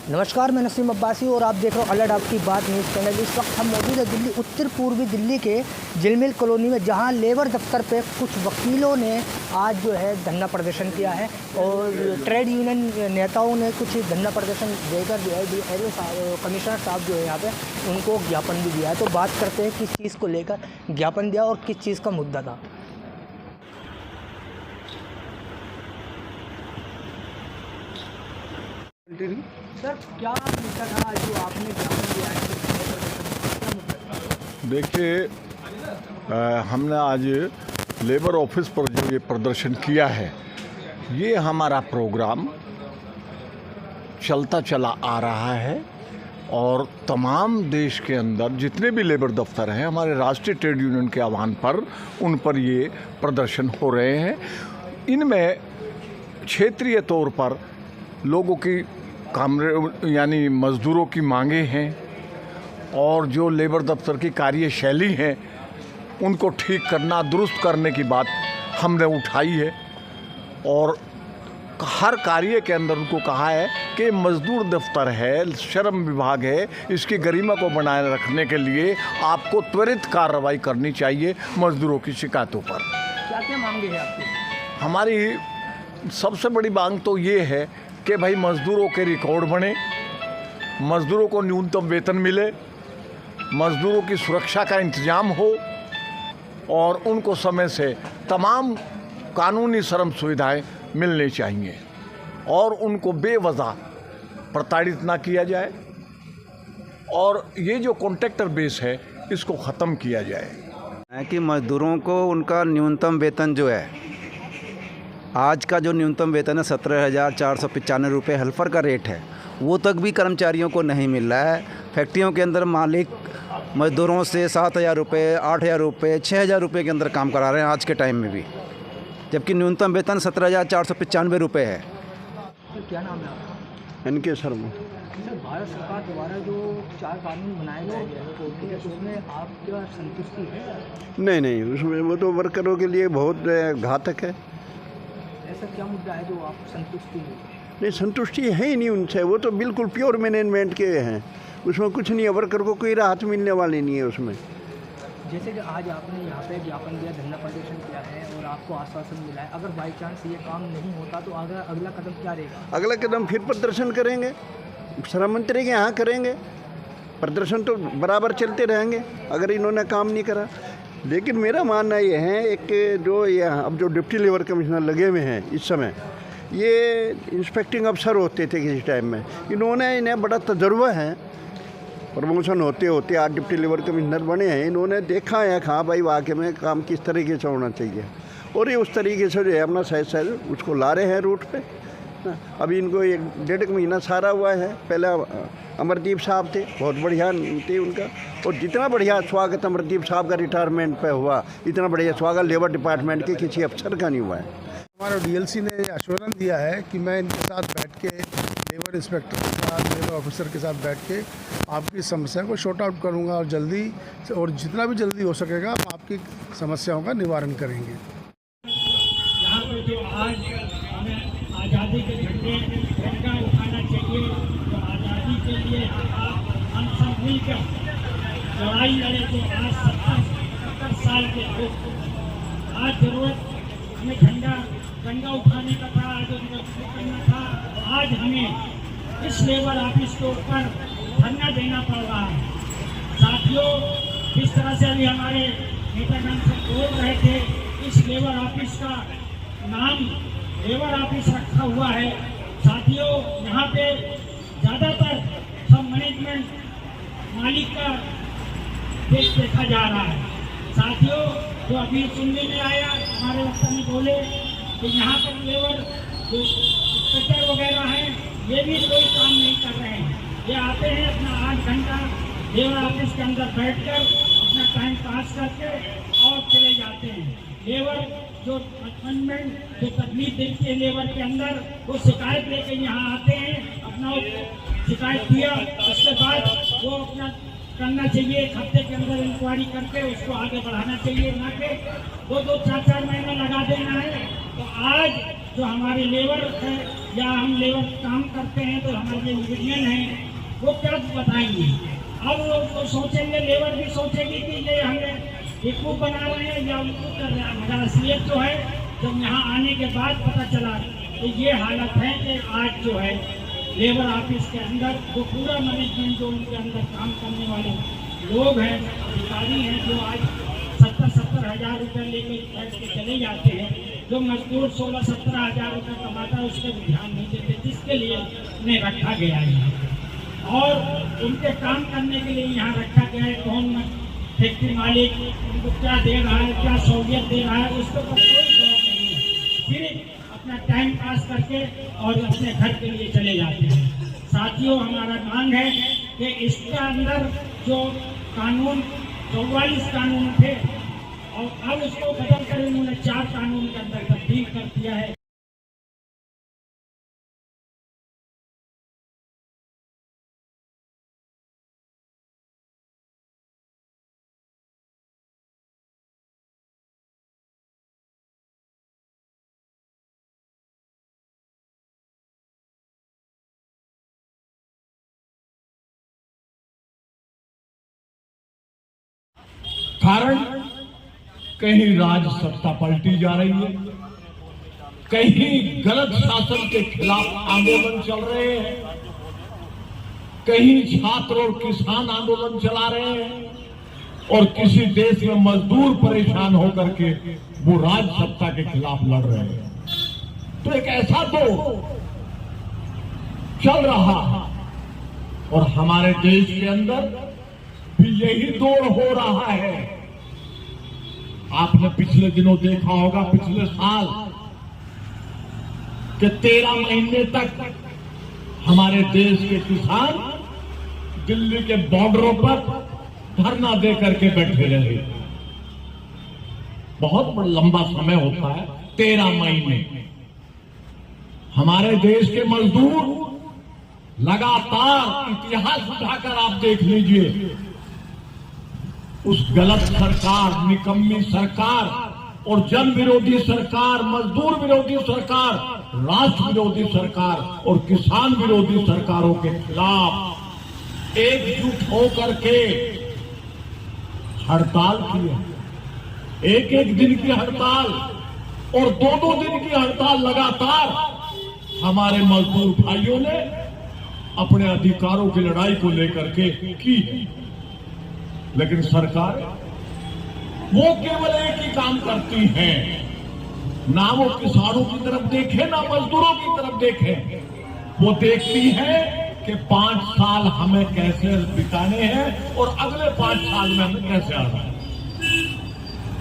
नमस्कार, मैं नसीम अब्बासी और आप देख रहे हो अलर्ट आपकी बात न्यूज़ चैनल। इस वक्त हम मौजूद है दिल्ली उत्तर पूर्वी दिल्ली के झिलमिल कॉलोनी में, जहां लेबर दफ्तर पे कुछ वकीलों ने आज जो है धरना प्रदर्शन किया है और ट्रेड यूनियन नेताओं ने कुछ धरना प्रदर्शन देकर जो है कमिश्नर साहब जो है यहाँ पे उनको ज्ञापन भी दिया है। तो बात करते हैं किस चीज़ को लेकर ज्ञापन दिया और किस चीज़ का मुद्दा था। सर, क्या मुद्दा था जो आपने ज्ञापन दिया है? देखिए, हमने आज लेबर ऑफिस पर जो ये प्रदर्शन किया है, ये हमारा प्रोग्राम चलता चला आ रहा है और तमाम देश के अंदर जितने भी लेबर दफ्तर हैं, हमारे राष्ट्रीय ट्रेड यूनियन के आह्वान पर उन पर ये प्रदर्शन हो रहे हैं। इनमें क्षेत्रीय तौर पर लोगों की यानी मज़दूरों की मांगे हैं और जो लेबर दफ्तर की कार्यशैली है उनको ठीक करना, दुरुस्त करने की बात हमने उठाई है और हर कार्य के अंदर उनको कहा है कि मज़दूर दफ्तर है, श्रम विभाग है, इसकी गरिमा को बनाए रखने के लिए आपको त्वरित कार्रवाई करनी चाहिए मज़दूरों की शिकायतों पर। क्या क्या मांगे हैं आपकी? हमारी सबसे बड़ी मांग तो ये है कि भाई मज़दूरों के रिकॉर्ड बने, मज़दूरों को न्यूनतम वेतन मिले, मज़दूरों की सुरक्षा का इंतज़ाम हो और उनको समय से तमाम कानूनी श्रम सुविधाएं मिलनी चाहिए और उनको बेवजह प्रताड़ित ना किया जाए और ये जो कॉन्ट्रैक्टर बेस है इसको ख़त्म किया जाए कि मज़दूरों को उनका न्यूनतम वेतन जो है, आज का जो न्यूनतम वेतन है 17,495 रुपये हेल्पर का रेट है, वो तक भी कर्मचारियों को नहीं मिल रहा है। फैक्ट्रियों के अंदर मालिक मज़दूरों से 7,000 रुपये, 8,000 रुपये, 6,000 रुपये के अंदर काम करा रहे हैं आज के टाइम में भी, जबकि न्यूनतम वेतन 17,495 रुपये है। तो क्या नाम है आपका? इनके शर्मा। भारत सरकार द्वारा जो 4 कानून बनाए गए हैं उसमें आप क्या संतुष्टि है? नहीं, उसमें वो तो वर्करों के लिए बहुत घातक है। ऐसा क्या मुद्दा है जो आप संतुष्टि नहीं, संतुष्टि है ही नहीं उनसे। वो तो बिल्कुल प्योर मैनेजमेंट के हैं, उसमें कुछ नहीं है, वर्कर को कोई राहत मिलने वाली नहीं है उसमें। जैसे कि आज आपने यहाँ पे ज्ञापन दिया, धरना प्रदर्शन किया है और आपको आश्वासन मिला है, अगर बाई चांस ये काम नहीं होता तो अगला कदम क्या रहेगा? अगला कदम फिर प्रदर्शन करेंगे, श्रम मंत्री के यहाँ करेंगे। प्रदर्शन तो बराबर चलते रहेंगे अगर इन्होंने काम नहीं करा। लेकिन मेरा मानना ये है, एक जो ये अब जो डिप्टी लेबर कमिश्नर लगे हुए हैं इस समय, ये इंस्पेक्टिंग अफसर होते थे किसी टाइम में, इन्हें बड़ा तजुर्बा है। प्रमोशन होते होते आज डिप्टी लेबर कमिश्नर बने हैं, इन्होंने देखा है हाँ भाई वाकई में काम किस तरीके से होना चाहिए और ये उस तरीके से जो है अपना सही उसको ला रहे हैं रूट पे। अभी इनको 1-1.5 महीना सारा हुआ है। पहले अमरदीप साहब थे, बहुत बढ़िया थे उनका, और जितना बढ़िया स्वागत अमरदीप साहब का रिटायरमेंट पे हुआ, इतना बढ़िया स्वागत लेबर डिपार्टमेंट के किसी अफसर का नहीं हुआ है। हमारा डीएलसी ने आश्वासन दिया है कि मैं इनके साथ बैठ के, लेबर इंस्पेक्टर के साथ, लेबर ऑफिसर के साथ बैठ के आपकी समस्या को शॉर्ट आउट करूँगा और जल्दी और जितना भी जल्दी हो सकेगा हम आपकी समस्याओं का निवारण करेंगे। यहाँ पे जो आज हमें आज़ादी के झंडे झंडा उठाना चाहिए, तो आज़ादी के लिए हम सब मिलकर लड़ाई लड़े। तो आज 70 साल के हो, आज जरूरत हमें झंडा उठाने का था, आज करना था। आज हमें इस लेबर ऑफिस के ऊपर धरना देना पड़ रहा है। साथियों, जिस तरह से अभी हमारे नेतागण से बोल रहे थे, इस लेबर ऑफिस का नाम लेबर ऑफिस रखा हुआ है। साथियों, यहाँ पे ज़्यादातर सब मैनेजमेंट मालिक का देखा जा रहा है। साथियों, जो अभी सुनने में आया, हमारे वक्त में बोले कि यहाँ पर लेबर जो इंस्पेक्टर वगैरह हैं, ये भी कोई काम नहीं कर रहे हैं। ये आते हैं अपना 8 घंटा लेबर ऑफिस के अंदर बैठकर अपना टाइम पास करके और चले जाते हैं। लेबर जो अमेंडमेंट जो तकलीफ देखती है लेबर के अंदर, वो शिकायत लेके यहाँ आते हैं, अपना शिकायत दिया, उसके बाद वो अपना करना चाहिए, एक हफ्ते के अंदर इंक्वायरी करके उसको आगे बढ़ाना चाहिए, ना कि 2-2, 4-4 महीने लगा देना है। तो आज जो हमारे लेबर है या हम लेबर काम करते हैं तो हमारे यूनियन है वो क्या बताएंगे। अब वो सोचेंगे, लेबर भी सोचेगी कि ये हमें बेवकूफ़ बना रहे हैं या उनको कर रहे हैं। मगर असलियत जो है जब यहाँ आने के बाद पता चला तो ये हालत है कि आज जो है लेबर ऑफिस के अंदर जो पूरा मैनेजमेंट जो उनके अंदर काम करने वाले लोग हैं, अधिकारी हैं, जो आज 70-70 हज़ार रुपये लेके बैठ के चले जाते हैं, जो मजदूर 16-17 हज़ार रुपये कमाता है उसके भी ध्यान नहीं देते, जिसके लिए उन्हें रखा गया है और उनके काम करने के लिए यहाँ रखा गया है। कौन फैक्ट्री मालिक उनको क्या दे रहा है, क्या सहूलियत दे रहा है, उसके ऊपर कोई गौर नहीं है। सिर्फ अपना टाइम पास करके और अपने घर के लिए चले जाते हैं। साथियों, हमारा मांग है कि इसके अंदर जो कानून 44 कानून थे और अब उसको बदल कर उन्होंने 4 कानून के अंदर तब्दील कर दिया है। कारण कहीं राज सत्ता पलटी जा रही है, कहीं गलत शासन के खिलाफ आंदोलन चल रहे हैं, कहीं छात्र और किसान आंदोलन चला रहे हैं और किसी देश में मजदूर परेशान होकर के वो राज सत्ता के खिलाफ लड़ रहे हैं। तो एक ऐसा दौर चल रहा है और हमारे देश के अंदर भी यही दौर हो रहा है। आपने पिछले दिनों देखा होगा, पिछले साल के 13 महीने तक हमारे देश के किसान दिल्ली के बॉर्डरों पर धरना दे करके बैठे रहे। बहुत लंबा समय होता है, 13 महीने। हमारे देश के मजदूर लगातार इतिहास उठाकर आप देख लीजिए, उस गलत सरकार, निकम्मी सरकार और जन विरोधी सरकार, मजदूर विरोधी सरकार, राष्ट्र विरोधी सरकार और किसान विरोधी सरकारों के खिलाफ एकजुट होकर के हड़ताल की, एक दिन की हड़ताल और 2 दिन की हड़ताल लगातार हमारे मजदूर भाइयों ने अपने अधिकारों की लड़ाई को लेकर के की। लेकिन सरकार वो केवल एक ही काम करती है, ना वो किसानों की तरफ देखे ना मजदूरों की तरफ देखे। वो देखती है कि 5 साल हमें कैसे बिताने हैं और अगले 5 साल में हमें कैसे आना है।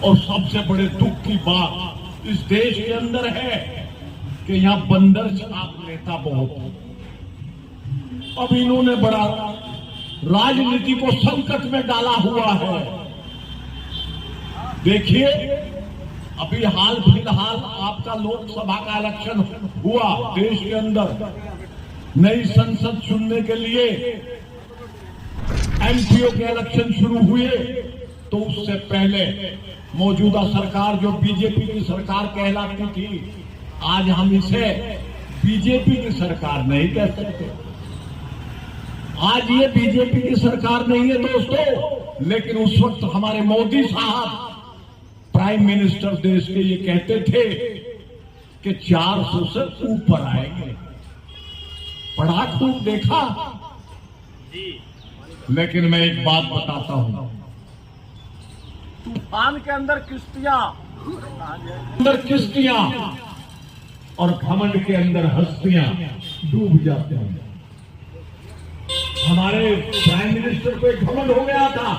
और सबसे बड़े दुख की बात इस देश के अंदर है कि यहां बंदर छाप नेता बहुत है। अब इन्होंने बड़ा राजनीति को संकट में डाला हुआ है। देखिए, अभी हाल फिलहाल आपका लोकसभा का इलेक्शन हुआ, देश के अंदर नई संसद चुनने के लिए एमपीओ के इलेक्शन शुरू हुए। तो उससे पहले मौजूदा सरकार जो बीजेपी की सरकार कहलाती थी, आज हम इसे बीजेपी की सरकार नहीं कह सकते। आज ये बीजेपी की सरकार नहीं है दोस्तों, लेकिन उस वक्त हमारे मोदी साहब प्राइम मिनिस्टर देश के ये कहते थे कि 400 से ऊपर आएंगे। पढ़ा खूब देखा, लेकिन मैं एक बात बताता हूं, तूफान के अंदर किश्तियां और घमंड के अंदर हस्तियां डूब जाते हैं। हमारे प्राइम मिनिस्टर को एक घमंड हो गया था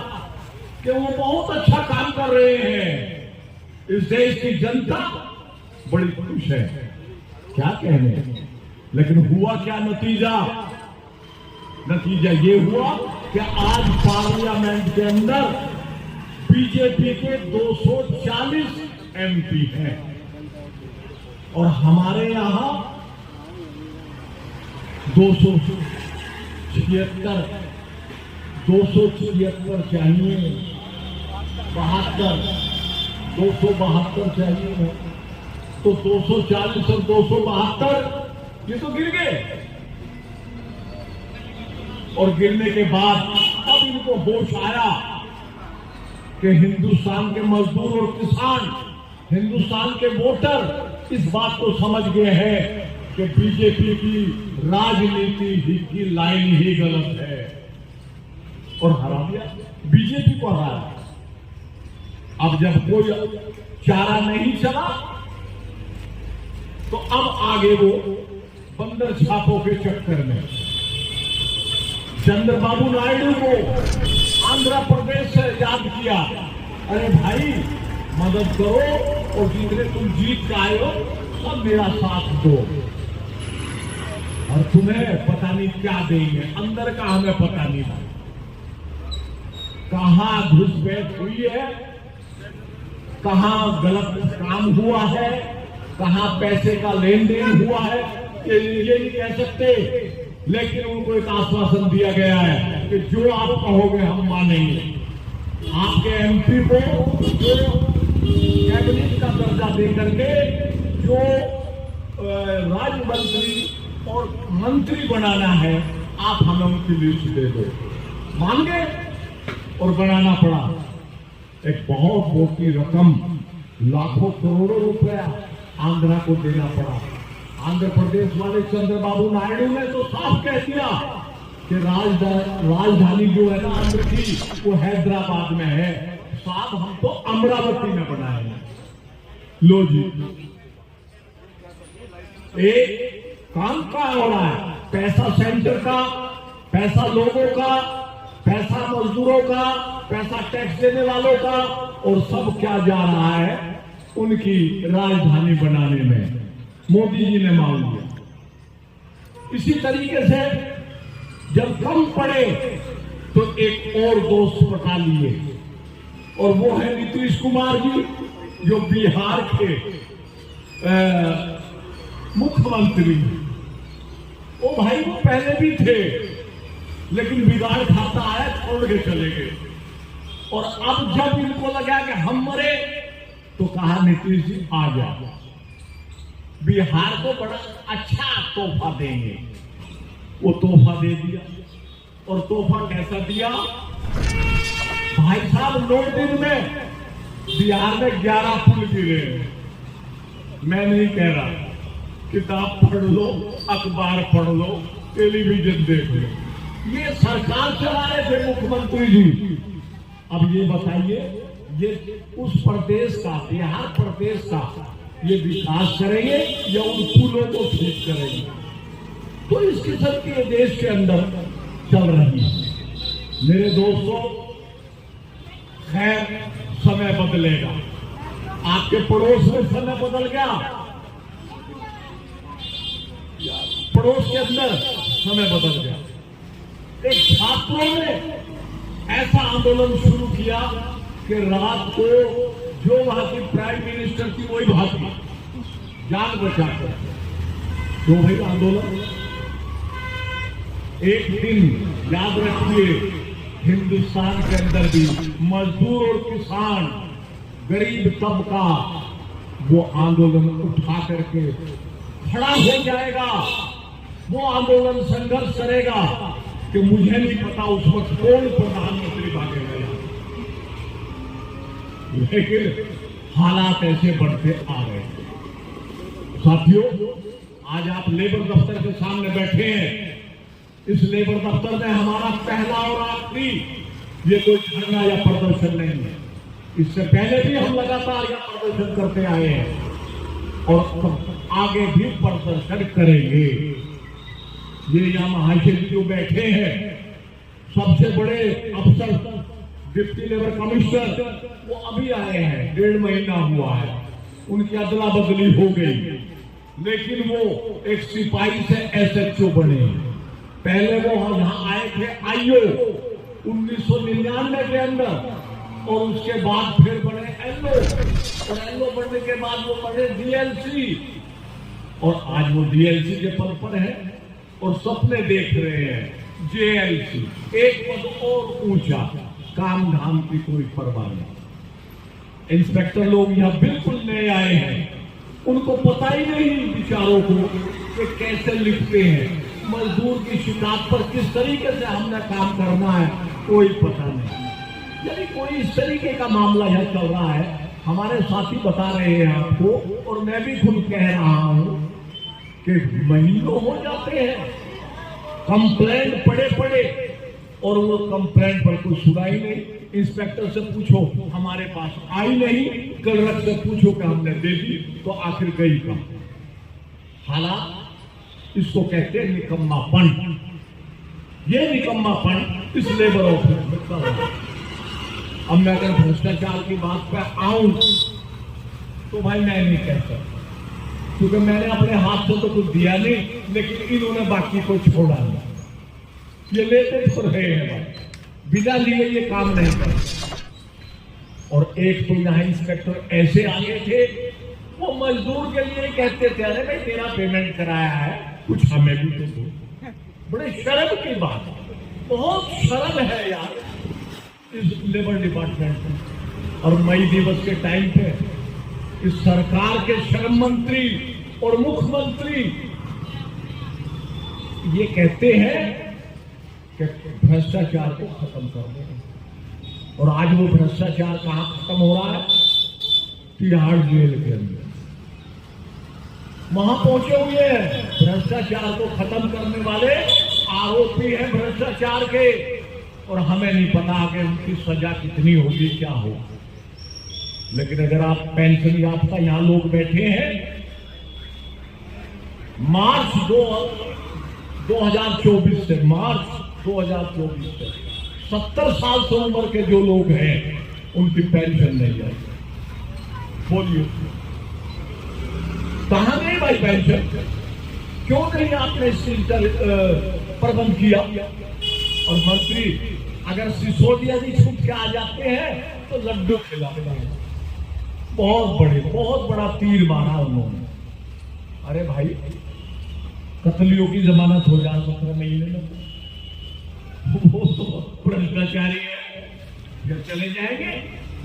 कि वो बहुत अच्छा काम कर रहे हैं, इस देश की जनता बड़ी खुश है। क्या कहने, लेकिन हुआ क्या नतीजा? नतीजा ये हुआ कि आज पार्लियामेंट के अंदर बीजेपी के 240 एमपी हैं और हमारे यहां 276 चाहिए, 272 चाहिए। तो 240 और 272 ये तो गिर गए। और गिरने के बाद अब इनको होश आया कि हिंदुस्तान के मजदूर और किसान, हिंदुस्तान के वोटर इस बात को समझ गए हैं कि बीजेपी की राजनीति ही की लाइन ही गलत है और हरा दिया, बीजेपी को हराया। अब जब कोई चारा नहीं चला तो अब आगे वो बंदर छापों के चक्कर में चंद्रबाबू नायडू को आंध्र प्रदेश से याद किया, अरे भाई मदद करो और जितने तुम जीत के आए हो सब मेरा साथ दो, और तुम्हें पता नहीं क्या देंगे, अंदर का हमें पता नहीं था, कहां घुसपैठ हुई है, कहां गलत काम हुआ है, कहां पैसे का लेन देन हुआ है, ये नहीं कह सकते, लेकिन उनको एक आश्वासन दिया गया है कि जो आप कहोगे हम मानेंगे। आपके एमपी को जो कैबिनेट का दर्जा दे करके जो राज्य मंत्री और मंत्री बनाना है, आप हमें उनकी लिस्ट दे दो। मान गए और बनाना पड़ा। एक बहुत मोटी रकम, लाखों करोड़ों रुपया आंध्रा को देना पड़ा। आंध्र प्रदेश वाले चंद्रबाबू नायडू ने तो साफ कह दिया कि राजधानी जो है ना आंध्र की वो हैदराबाद में है, साहब हम तो अमरावती में बनाएंगे। लो जी, एक काम का हो रहा है, पैसा सेंटर का, पैसा लोगों का, पैसा मजदूरों का, पैसा टैक्स देने वालों का, और सब क्या जा रहा है उनकी राजधानी बनाने में। मोदी जी ने मान लिया। इसी तरीके से जब कम पड़े तो एक और दोस्त पटा लिए, और वो है नीतीश कुमार जी, जो बिहार के मुख्यमंत्री। वो भाई वो पहले भी थे, लेकिन बिगाड़ खाता आया, छोड़ के चले गए। और अब जब इनको लगा कि हम मरे तो कहा नीतीश जी आ जाओ, बिहार को बड़ा अच्छा तोहफा देंगे। वो तोहफा दे दिया, और तोहफा कैसा दिया भाई साहब, 9 दिन में बिहार में 11 पुल गिरे। मैं नहीं कह रहा, किताब पढ़ लो, अखबार पढ़ लो, टेलीविजन देख लो, ये सरकार चला रहे थे मुख्यमंत्री जी। अब ये बताइए, ये उस प्रदेश का, बिहार प्रदेश का ये विकास करेंगे या उन पुलों को ठीक करेंगे? तो इस किस्म के देश के अंदर चल रही है। मेरे दोस्तों, खैर समय बदलेगा, आपके पड़ोस में समय बदल गया, पड़ोस के अंदर समय बदल गया। एक छात्रों ने ऐसा आंदोलन शुरू किया कि रात को जो वहां की प्राइम मिनिस्टर थी वही भागी, जान बचाकर। तो भाई आंदोलन एक दिन याद रखिए, हिंदुस्तान के अंदर भी मजदूर और किसान, गरीब तबका वो आंदोलन उठा करके खड़ा हो जाएगा। वो आंदोलन संघर्ष करेगा कि मुझे नहीं पता उस वक्त कौन प्रधानमंत्री भागेगा, लेकिन हालात ऐसे बढ़ते आ रहे हैं। साथियों, आज आप लेबर दफ्तर के सामने बैठे हैं। इस लेबर दफ्तर में हमारा पहला और आखिरी ये कोई धरना या प्रदर्शन नहीं है। इससे पहले भी हम लगातार यह प्रदर्शन करते आए हैं और आगे भी प्रदर्शन करेंगे। ये यहाँ महाशय जो बैठे हैं, सबसे बड़े अफसर डिप्टी लेबर कमिश्नर, वो अभी आए हैं, 1.5 महीना हुआ है, उनकी अदला बदली हो गई, लेकिन वो एक सिपाही से SHO बने। पहले वो यहाँ आए थे IO 1999 के अंदर, और उसके बाद फिर बने LO, और LO बनने के बाद वो बने DLC, और आज वो DLC के पद पर है और सपने देख रहे हैं JLC, एक पद और ऊंचा, काम धाम की कोई परवाह नहीं। इंस्पेक्टर लोग यहाँ बिल्कुल नए आए हैं, उनको पता ही नहीं बेचारों को कि कैसे लिखते हैं, मजदूर की शिकायत पर किस तरीके से हमने काम करना है कोई पता नहीं। यदि कोई इस तरीके का मामला यह चल रहा है, हमारे साथी बता रहे हैं आपको, और मैं भी खुद कह रहा हूं कि महीनों हो जाते हैं कंप्लेंट पड़े पड़े, और वो कंप्लेंट पर कोई सुनाई नहीं। इंस्पेक्टर से पूछो, हमारे पास आई नहीं, क्लर्क से पूछो कि हमने दे दी, तो आखिर गई कहां। हालात इसको कहते हैं निकम्मापन। ये निकम्मापन इस लेबर ऑफिस में चल रहा है। अब मैं अगर भ्रष्टाचार की बात पर आऊं तो भाई मैं नहीं कह सकता, क्योंकि मैंने अपने हाथ से तो कुछ दिया नहीं, लेकिन इन्होंने बाकी को छोड़ा नहीं। ये लेते तो रहे हैं भाई, बिना लिए ये काम नहीं करते। और एक तो यहाँ इंस्पेक्टर ऐसे आए थे, वो मजदूर के लिए कहते थे, अरे भाई तेरा पेमेंट कराया है, कुछ हमें भी तो दो। बड़े शर्म की बात है, बहुत शर्म है यार इस लेबर डिपार्टमेंट में। और मई दिवस के टाइम पे इस सरकार के श्रम मंत्री और मुख्यमंत्री ये कहते हैं कि भ्रष्टाचार को खत्म कर दें, और आज वो भ्रष्टाचार कहां खत्म हो रहा है? तिहाड़ जेल के अंदर वहां पहुंचे हुए हैं। भ्रष्टाचार को खत्म करने वाले आरोपी हैं भ्रष्टाचार के, और हमें नहीं पता कि उनकी सजा कितनी होगी, क्या होगी। लेकिन अगर आप पेंशन याफ्ता यहां लोग बैठे हैं, मार्च 2024 से मार्च 2024 से 70 साल से उम्र के जो लोग हैं उनकी पेंशन नहीं आएगी। बोलिए कहां गई भाई पेंशन? क्यों नहीं आपने इसका प्रबंध किया? और मंत्री अगर सिसोदिया जी छूट के आ जाते हैं तो लड्डू खिलाते हैं। बहुत बड़ा तीर मारा उन्होंने। अरे भाई कतलियों की जमानत हो जाए 17 महीने में, वो तो भ्रष्टाचारी है, जब चले जाएंगे।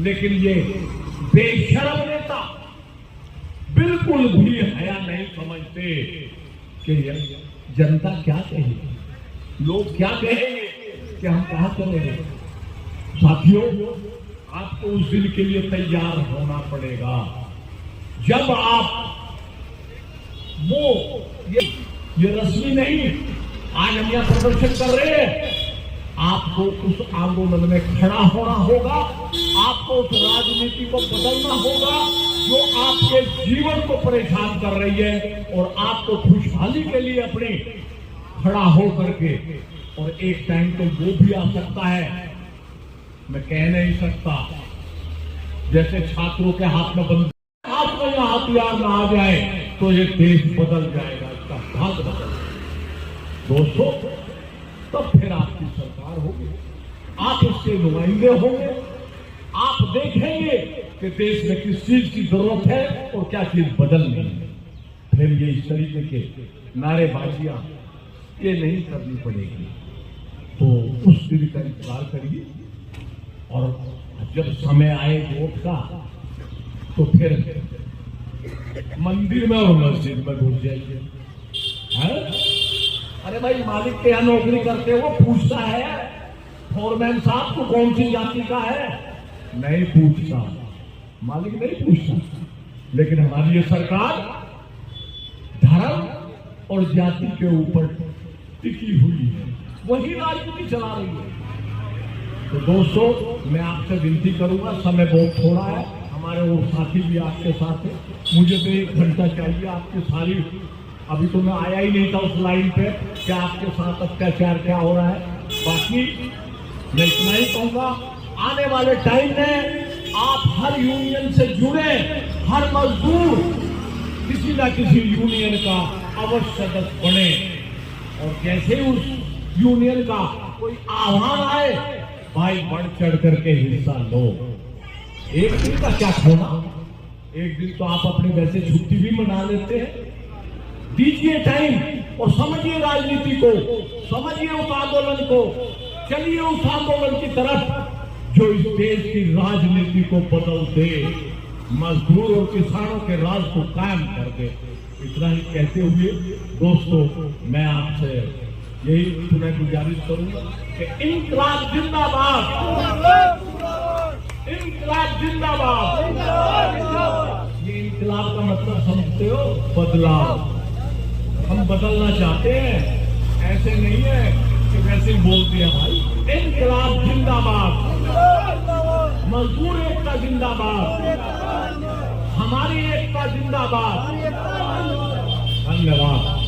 लेकिन ये बेशर्म नेता बिल्कुल भी हया नहीं समझते कि जनता क्या कहेगी, लोग क्या कहेंगे, कि हम कहां करेंगे। साथियों, आपको उस दिन के लिए तैयार होना पड़ेगा जब आप ये रस्मी नहीं, आज हम यहां प्रदर्शन कर रहे हैं, आपको उस आंदोलन में खड़ा होना होगा। आपको उस राजनीति को बदलना होगा जो आपके जीवन को परेशान कर रही है, और आपको खुशहाली के लिए अपने खड़ा हो करके। और एक टाइम तो वो भी आ सकता है, मैं कह नहीं सकता, जैसे छात्रों के हाथ में बंद हाथ में यह हथियार ना आ जाए तो ये देश बदल जाएगा, इसका भाग बदल जाएगा। दोस्तों, तब फिर आपकी सरकार होगी, आप उसके नुमाइंदे होंगे, आप देखेंगे कि देश में किस चीज की जरूरत है और क्या चीज बदलनी है। फिर ये इस तरीके के नारेबाजियां ये नहीं करनी पड़ेगी। तो उस दिन का इंतजार करिए, और जब समय आए वोट का तो फिर मंदिर में और मस्जिद में घुस जाइए। अरे भाई, मालिक के यहाँ नौकरी करते वो पूछता है फोरमैन साहब को कौन सी जाति का है? नहीं पूछता, मालिक नहीं पूछता। लेकिन हमारी ये सरकार धर्म और जाति के ऊपर टिकी हुई है, वही राजनीति चला रही है। तो दोस्तों, मैं आपसे विनती करूंगा, समय बहुत थोड़ा है, हमारे वो साथी भी आपके साथ है, मुझे तो 1 घंटा चाहिए आपकी सारी, अभी तो मैं आया ही नहीं था उस लाइन पे कि आपके साथ अत्याचार क्या हो रहा है। बाकी मैं इतना ही कहूंगा, आने वाले टाइम में आप हर यूनियन से जुड़े, हर मजदूर किसी न किसी यूनियन का अवश्य सदस्य बने, और जैसे उस यूनियन का कोई आह्वान आए, भाई बढ़ चढ़ करके हिस्सा लो। एक दिन का क्या खोना, एक दिन तो आप अपने वैसे छुट्टी भी मना लेते हैं। दीजिए टाइम और समझिए राजनीति को, समझिए उस आंदोलन को, चलिए उस आंदोलन की तरफ जो इस देश की राजनीति को बदल दे। मजदूर और किसानों के राज को कायम कर दे। इतना ही कहते हुए दोस्तों, मैं आपसे यही पुनः गुजारिश करूंगा कि इंकलाब जिंदाबाद, इंकलाब जिंदाबाद। ये इंकलाब का मतलब समझते हो? बदलाव। हम बदलना चाहते हैं, ऐसे नहीं है कि वैसे ही बोलते हैं भाई। इंकलाब जिंदाबाद, मजदूर एकता जिंदाबाद, हमारी एकता जिंदाबाद। धन्यवाद।